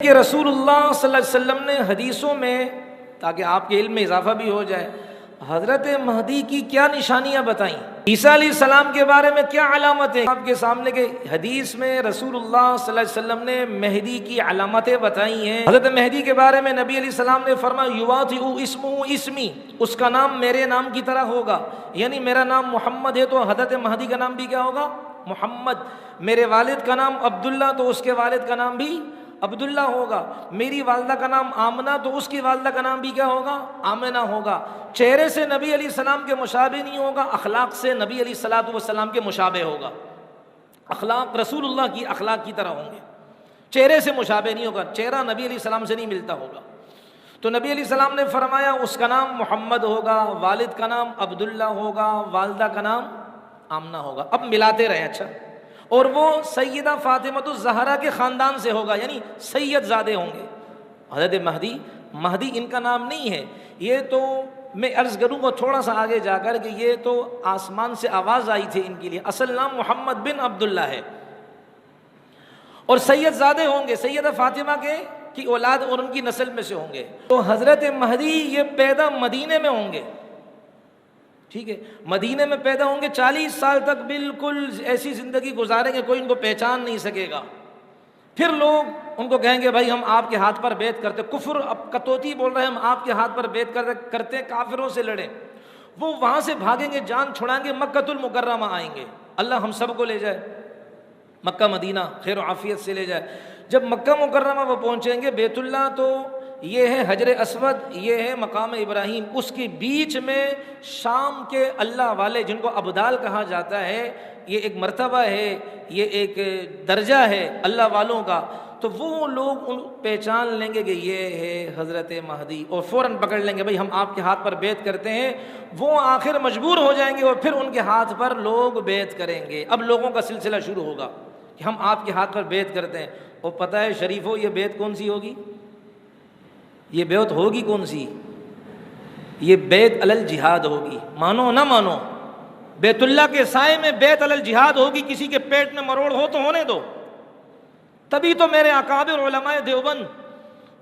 کہ رسول اللہ صلی اللہ علیہ وسلم نے حدیثوں میں، تاکہ آپ کے علم میں اضافہ بھی ہو جائے، حضرت مہدی کی کیا نشانیاں بتائیں، عیسیٰ علیہ السلام کے بارے میں کیا علامتیں آپ کے سامنے کے حدیث میں رسول اللہ صلی اللہ علیہ وسلم نے مہدی کی علامتیں بتائی ہیں۔ حضرت مہدی کے بارے میں نبی علیہ السلام نے فرمایا یواطئ اسمہ اسمی، اس کا نام میرے نام کی طرح ہوگا، یعنی میرا نام محمد ہے تو حضرت مہدی کا نام بھی کیا ہوگا؟ محمد۔ میرے والد کا نام عبداللہ تو اس کے والد کا نام بھی عبداللہ ہوگا۔ میری والدہ کا نام آمنہ تو اس کی والدہ کا نام بھی کیا ہوگا؟ آمنہ ہوگا۔ چہرے سے نبی علیہ السلام کے مشابہ نہیں ہوگا، اخلاق سے نبی علیہ السلام کے مشابہ ہوگا۔ اخلاق رسول اللہ کی اخلاق کی طرح ہوں گے، چہرے سے مشابہ نہیں ہوگا، چہرہ نبی علیہ السلام سے نہیں ملتا ہوگا۔ تو نبی علیہ السلام نے فرمایا اس کا نام محمد ہوگا، والد کا نام عبداللہ ہوگا، والدہ کا نام آمنہ ہوگا۔ اب ملاتے رہیں، اچھا، اور وہ سیدہ فاطمہ الزہرا کے خاندان سے ہوگا، یعنی سید زادے ہوں گے۔ حضرت مہدی ان کا نام نہیں ہے، یہ تو میں عرض کروں گا تھوڑا سا آگے جا کر کہ یہ تو آسمان سے آواز آئی تھی ان کے لیے، اصل نام محمد بن عبداللہ ہے، اور سید زادے ہوں گے، سیدہ فاطمہ کی اولاد اور ان کی نسل میں سے ہوں گے۔ تو حضرت مہدی یہ پیدا مدینے میں ہوں گے، ٹھیک ہے، مدینے میں پیدا ہوں گے، 40 سال تک بالکل ایسی زندگی گزاریں گے کوئی ان کو پہچان نہیں سکے گا۔ پھر لوگ ان کو کہیں گے بھائی ہم آپ کے ہاتھ پر بیعت کرتے، کفر اب کتوتی بول رہے ہیں، ہم آپ کے ہاتھ پر بیعت کرتے، کافروں سے لڑیں۔ وہ وہاں سے بھاگیں گے، جان چھڑائیں گے، مکہ المکرمہ آئیں گے، اللہ ہم سب کو لے جائے مکہ مدینہ خیر و عافیت سے لے جائے۔ جب مکہ مکرمہ وہ پہنچیں گے، بیت اللہ تو یہ ہے حجر اسود، یہ ہے مقام ابراہیم، اس کے بیچ میں شام کے اللہ والے جن کو ابدال کہا جاتا ہے، یہ ایک مرتبہ ہے، یہ ایک درجہ ہے اللہ والوں کا، تو وہ لوگ ان پہچان لیں گے کہ یہ ہے حضرت مہدی، اور فوراً پکڑ لیں گے بھائی ہم آپ کے ہاتھ پر بیعت کرتے ہیں۔ وہ آخر مجبور ہو جائیں گے اور پھر ان کے ہاتھ پر لوگ بیعت کریں گے۔ اب لوگوں کا سلسلہ شروع ہوگا کہ ہم آپ کے ہاتھ پر بیعت کرتے ہیں، اور پتہ ہے شریفوں یہ بیعت کون سی ہوگی؟ یہ بیعت ہوگی کون سی؟ یہ بیعت علی الجہاد ہوگی، مانو نہ مانو، بیت اللہ کے سائے میں بیعت علی الجہاد ہوگی۔ کسی کے پیٹ میں مروڑ ہو تو ہونے دو۔ تبھی تو میرے اکابر علماء دیوبند،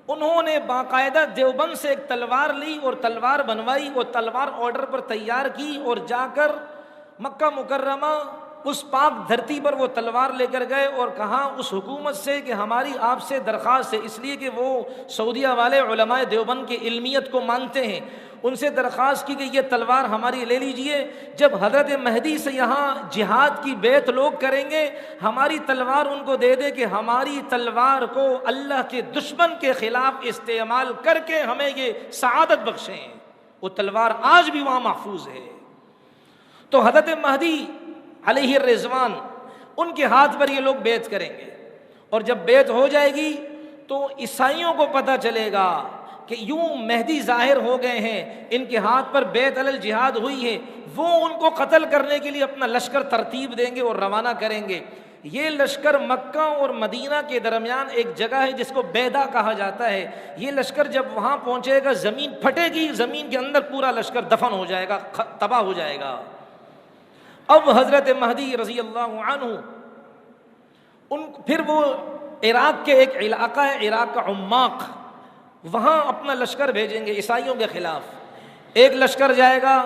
انہوں نے باقاعدہ دیوبند سے ایک تلوار لی اور تلوار بنوائی، اور تلوار آرڈر پر تیار کی، اور جا کر مکہ مکرمہ اس پاک دھرتی پر وہ تلوار لے کر گئے، اور کہا اس حکومت سے کہ ہماری آپ سے درخواست ہے، اس لیے کہ وہ سعودیہ والے علماء دیوبند کی علمیت کو مانتے ہیں، ان سے درخواست کی کہ یہ تلوار ہماری لے لیجئے، جب حضرت مہدی سے یہاں جہاد کی بیعت لوگ کریں گے، ہماری تلوار ان کو دے دے کہ ہماری تلوار کو اللہ کے دشمن کے خلاف استعمال کر کے ہمیں یہ سعادت بخشیں۔ وہ تلوار آج بھی وہاں محفوظ ہے۔ تو حضرت مہدی علیہ الرضوان، ان کے ہاتھ پر یہ لوگ بیعت کریں گے، اور جب بیعت ہو جائے گی تو عیسائیوں کو پتہ چلے گا کہ یوں مہدی ظاہر ہو گئے ہیں، ان کے ہاتھ پر بیعت علی الجہاد ہوئی ہے، وہ ان کو قتل کرنے کے لیے اپنا لشکر ترتیب دیں گے اور روانہ کریں گے۔ یہ لشکر مکہ اور مدینہ کے درمیان ایک جگہ ہے جس کو بیدا کہا جاتا ہے۔ یہ لشکر جب وہاں پہنچے گا، زمین پھٹے گی، زمین کے اندر پورا لشکر دفن ہو جائے گا، تباہ ہو جائے گا۔ اب حضرت مہدی رضی اللہ عنہ پھر وہ عراق کے ایک علاقہ ہے، عراق کا عماق، وہاں اپنا لشکر بھیجیں گے عیسائیوں کے خلاف۔ ایک لشکر جائے گا،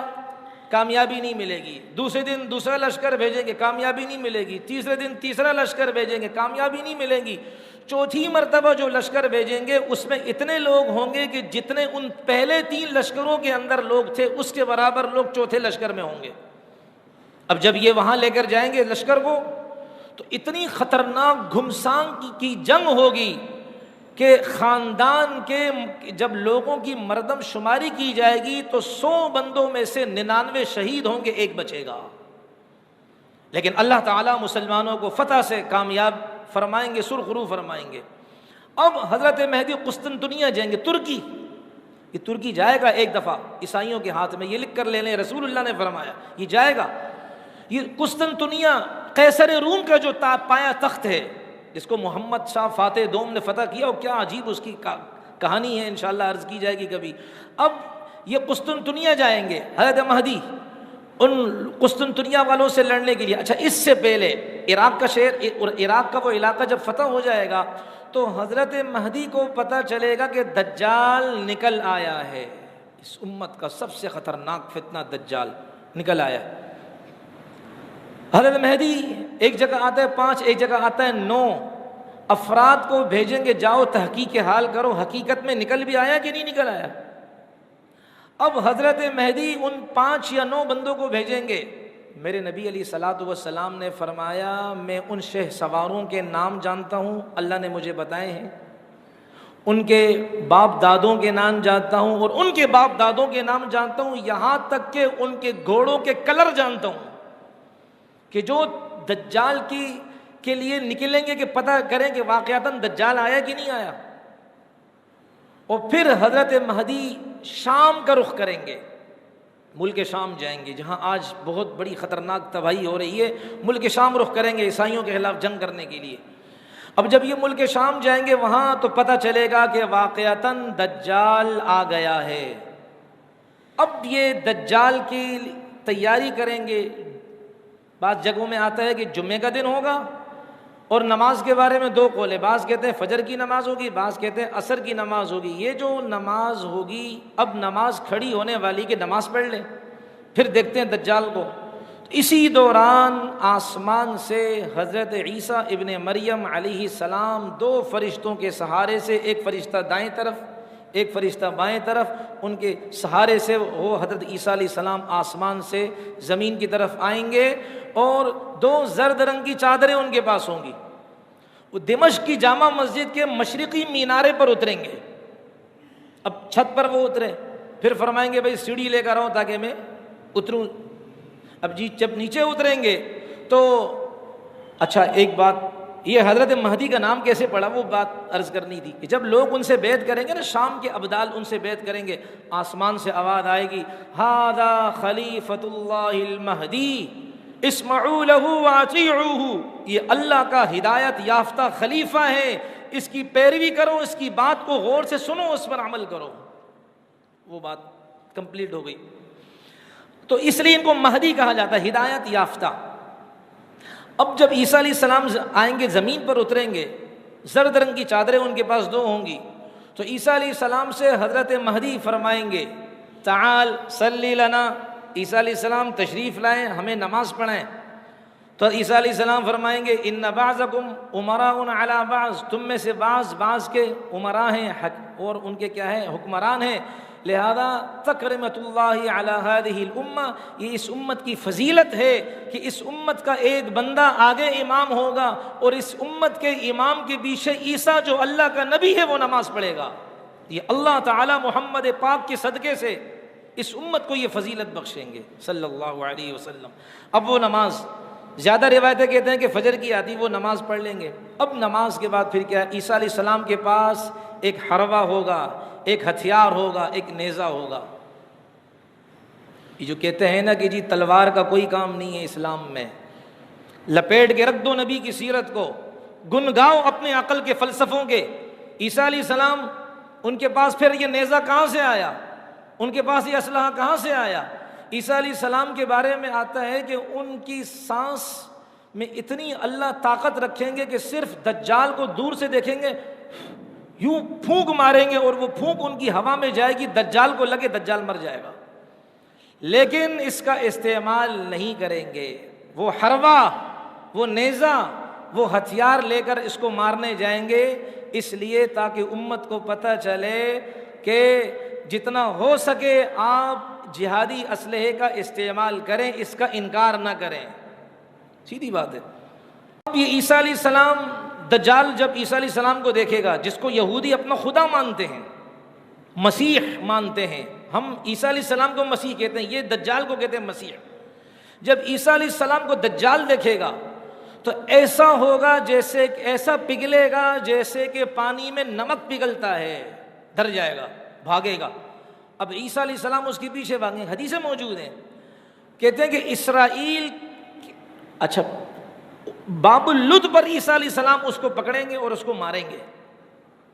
کامیابی نہیں ملے گی، دوسرے دن دوسرا لشکر بھیجیں گے، کامیابی نہیں ملے گی، تیسرے دن تیسرا لشکر بھیجیں گے، کامیابی نہیں ملے گی، چوتھی مرتبہ جو لشکر بھیجیں گے اس میں اتنے لوگ ہوں گے کہ جتنے ان پہلے 3 لشکروں کے اندر لوگ تھے اس کے برابر لوگ چوتھے لشکر میں ہوں گے۔ اب جب یہ وہاں لے کر جائیں گے لشکر کو، تو اتنی خطرناک گھمسان کی جنگ ہوگی کہ خاندان کے جب لوگوں کی مردم شماری کی جائے گی تو 100 بندوں میں سے 99 شہید ہوں گے، ایک بچے گا۔ لیکن اللہ تعالیٰ مسلمانوں کو فتح سے کامیاب فرمائیں گے، سرخرو فرمائیں گے۔ اب حضرت مہدی قسطنطنیہ جائیں گے، ترکی، یہ ترکی جائے گا ایک دفعہ عیسائیوں کے ہاتھ میں، یہ لکھ کر لے لیں، رسول اللہ نے فرمایا یہ جائے گا۔ یہ قسطنطنیہ قیصر روم کا جو پایا تخت ہے، جس کو محمد شاہ فاتح دوم نے فتح کیا، اور کیا عجیب اس کی کہانی ہے، انشاءاللہ عرض کی جائے گی کبھی۔ اب یہ قسطنطنیہ جائیں گے حضرت مہدی ان قسطنطنیہ والوں سے لڑنے کے لیے۔ اچھا، اس سے پہلے عراق کا شہر اور عراق کا وہ علاقہ جب فتح ہو جائے گا تو حضرت مہدی کو پتہ چلے گا کہ دجال نکل آیا ہے، اس امت کا سب سے خطرناک فتنہ دجال نکل آیا ہے۔ حضرت مہدی ایک جگہ آتا ہے 5، ایک جگہ آتا ہے 9 افراد کو بھیجیں گے، جاؤ تحقیق حال کرو حقیقت میں نکل بھی آیا کہ نہیں نکل آیا۔ اب حضرت مہدی ان 5 یا 9 بندوں کو بھیجیں گے۔ میرے نبی علیہ الصلوۃ والسلام نے فرمایا میں ان شہ سواروں کے نام جانتا ہوں، اللہ نے مجھے بتائے ہیں، ان کے باپ دادوں کے نام جانتا ہوں، اور ان کے باپ دادوں کے نام جانتا ہوں، یہاں تک کہ ان کے گھوڑوں کے کلر جانتا ہوں، کہ جو دجال کے لیے نکلیں گے کہ پتہ کریں کہ واقعتاً دجال آیا کہ نہیں آیا۔ اور پھر حضرت مہدی شام کا رخ کریں گے، ملک شام جائیں گے، جہاں آج بہت بڑی خطرناک تباہی ہو رہی ہے، ملک شام رخ کریں گے عیسائیوں کے خلاف جنگ کرنے کے لیے۔ اب جب یہ ملک شام جائیں گے وہاں تو پتہ چلے گا کہ واقعتاً دجال آ گیا ہے۔ اب یہ دجال کی تیاری کریں گے۔ بعض جگہوں میں آتا ہے کہ جمعے کا دن ہوگا، اور نماز کے بارے میں 2 قول ہے، بعض کہتے ہیں فجر کی نماز ہوگی، بعض کہتے ہیں عصر کی نماز ہوگی۔ یہ جو نماز ہوگی، اب نماز کھڑی ہونے والی کہ نماز پڑھ لیں، پھر دیکھتے ہیں دجال کو۔ اسی دوران آسمان سے حضرت عیسیٰ ابن مریم علیہ السلام 2 فرشتوں کے سہارے سے، ایک فرشتہ دائیں طرف ایک فرشتہ بائیں طرف، ان کے سہارے سے وہ حضرت عیسیٰ علیہ السلام آسمان سے زمین کی طرف آئیں گے، اور 2 زرد رنگ کی چادریں ان کے پاس ہوں گی۔ وہ دمشق کی جامع مسجد کے مشرقی مینارے پر اتریں گے۔ اب چھت پر وہ اترے، پھر فرمائیں گے بھائی سیڑھی لے کر آؤ تاکہ میں اتروں۔ اب جب نیچے اتریں گے تو اچھا ایک بات، یہ حضرت مہدی کا نام کیسے پڑا وہ بات عرض کرنی تھی، کہ جب لوگ ان سے بیعت کریں گے نا، شام کے ابدال ان سے بیعت کریں گے، آسمان سے آواز آئے گی، ھذا خلیفۃ اللہ المہدی اسمعوا لہ واطیعوہ، یہ اللہ کا ہدایت یافتہ خلیفہ ہے، اس کی پیروی کرو، اس کی بات کو غور سے سنو، اس پر عمل کرو۔ وہ بات کمپلیٹ ہو گئی۔ تو اس لیے ان کو مہدی کہا جاتا ہے، ہدایت یافتہ۔ اب جب عیسیٰ علیہ السلام آئیں گے، زمین پر اتریں گے، زرد رنگ کی چادریں ان کے پاس 2 ہوں گی، تو عیسیٰ علیہ السلام سے حضرت مہدی فرمائیں گے تعال صلی لنا، عیسیٰ علیہ السلام تشریف لائیں، ہمیں نماز پڑھائیں۔ تو عیسیٰ علیہ السلام فرمائیں گے ان بعضکم امراء علی بعض، تم میں سے بعض کے امراء ہیں اور ان کے کیا ہے حکمران ہیں، لہذا تکرمۃ اللہ علی ہذہ الامہ، یہ اس امت کی فضیلت ہے کہ اس امت کا ایک بندہ آگے امام ہوگا، اور اس امت کے امام کے پیچھے عیسیٰ جو اللہ کا نبی ہے وہ نماز پڑھے گا۔ یہ اللہ تعالی محمد پاک کے صدقے سے اس امت کو یہ فضیلت بخشیں گے صلی اللہ علیہ وسلم۔ اب وہ نماز، زیادہ روایتیں کہتے ہیں کہ فجر کی آتی، وہ نماز پڑھ لیں گے۔ اب نماز کے بعد پھر کیا، عیسیٰ علیہ السلام کے پاس ایک حربہ ہوگا، ایک ہتھیار ہوگا، ایک نیزہ ہوگا۔ یہ جو کہتے ہیں نا کہ جی تلوار کا کوئی کام نہیں ہے اسلام میں، لپیٹ کے رکھ دو نبی کی سیرت کو، گنگاؤ اپنے عقل کے فلسفوں کے۔ عیسیٰ علیہ السلام ان کے پاس پھر یہ نیزہ کہاں سے آیا، ان کے پاس یہ اسلحہ کہاں سے آیا؟ عیسیٰ علیہ السلام کے بارے میں آتا ہے کہ ان کی سانس میں اتنی اللہ طاقت رکھیں گے کہ صرف دجال کو دور سے دیکھیں گے، یوں پھونک ماریں گے، اور وہ پھونک ان کی ہوا میں جائے گی، دجال کو لگے دجال مر جائے گا، لیکن اس کا استعمال نہیں کریں گے۔ وہ حربہ، وہ نیزہ، وہ ہتھیار لے کر اس کو مارنے جائیں گے، اس لیے تاکہ امت کو پتہ چلے کہ جتنا ہو سکے آپ جہادی اسلحے کا استعمال کریں، اس کا انکار نہ کریں۔ سیدھی بات ہے۔ اب یہ عیسیٰ علیہ السلام، دجال جب عیسیٰ علیہ السلام کو دیکھے گا، جس کو یہودی اپنا خدا مانتے ہیں، مسیح مانتے ہیں، ہم عیسیٰ علیہ السلام کو مسیح کہتے ہیں، یہ دجال کو کہتے ہیں مسیح۔ جب عیسیٰ علیہ السلام کو دجال دیکھے گا تو ایسا ہوگا جیسے ایسا پگھلے گا جیسے کہ پانی میں نمک پگھلتا ہے، ڈر جائے گا، بھاگے گا۔ اب عیسیٰ علیہ السلام اس کے پیچھے بھاگیں، حدیثیں موجود ہیں، کہتے ہیں کہ اسرائیل، اچھا باب اللد پر عیسیٰ علیہ السلام اس کو پکڑیں گے اور اس کو ماریں گے،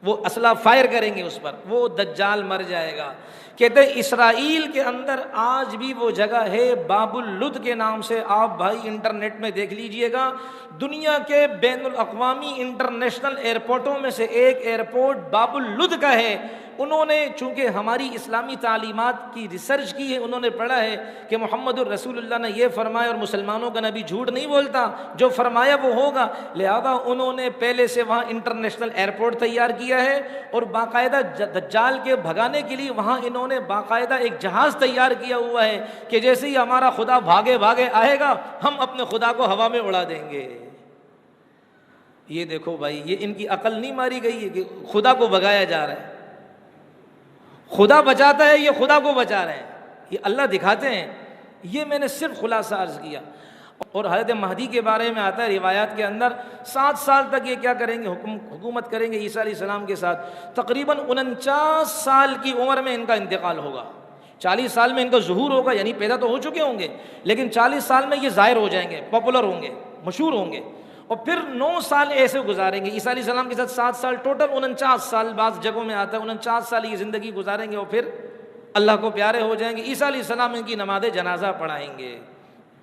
وہ اسلحہ فائر کریں گے اس پر، وہ دجال مر جائے گا۔ کہتے ہیں اسرائیل کے اندر آج بھی وہ جگہ ہے باب اللد کے نام سے، آپ بھائی انٹرنیٹ میں دیکھ لیجئے گا، دنیا کے بین الاقوامی انٹرنیشنل ایئرپورٹوں میں سے ایک ایئرپورٹ باب اللد کا ہے۔ انہوں نے چونکہ ہماری اسلامی تعلیمات کی ریسرچ کی ہے، انہوں نے پڑھا ہے کہ محمد الرسول اللہ نے یہ فرمایا اور مسلمانوں کا نبی جھوٹ نہیں بولتا، جو فرمایا وہ ہوگا، لہذا انہوں نے پہلے سے وہاں انٹرنیشنل ایئرپورٹ تیار کیا ہے، اور باقاعدہ دجال کے بھگانے کے لیے وہاں انہوں نے باقاعدہ ایک جہاز تیار کیا ہوا ہے کہ جیسے ہی ہمارا خدا بھاگے بھاگے آئے گا ہم اپنے خدا کو ہوا میں اڑا دیں گے۔ یہ دیکھو بھائی، یہ ان کی عقل نہیں ماری گئی ہے کہ خدا کو بھگایا جا رہا ہے، خدا بچاتا ہے، یہ خدا کو بچا رہے ہیں، یہ اللہ دکھاتے ہیں۔ یہ میں نے صرف خلاصہ عرض کیا۔ اور حضرت مہدی کے بارے میں آتا ہے روایات کے اندر 7 سال تک یہ کیا کریں گے، حکومت کریں گے عیسیٰ علیہ السلام کے ساتھ۔ تقریباً 49 سال کی عمر میں ان کا انتقال ہوگا۔ 40 سال میں ان کا ظہور ہوگا، یعنی پیدا تو ہو چکے ہوں گے، لیکن 40 سال میں یہ ظاہر ہو جائیں گے، پاپولر ہوں گے، مشہور ہوں گے، اور پھر 9 سال ایسے گزاریں گے عیسیٰ علیہ السلام کے ساتھ 7 سال، ٹوٹل 49 سال، بعض جگہوں میں آتا ہے 49 سال یہ زندگی گزاریں گے، اور پھر اللہ کو پیارے ہو جائیں گے۔ عیسیٰ علیہ السلام ان کی نماز جنازہ پڑھائیں گے۔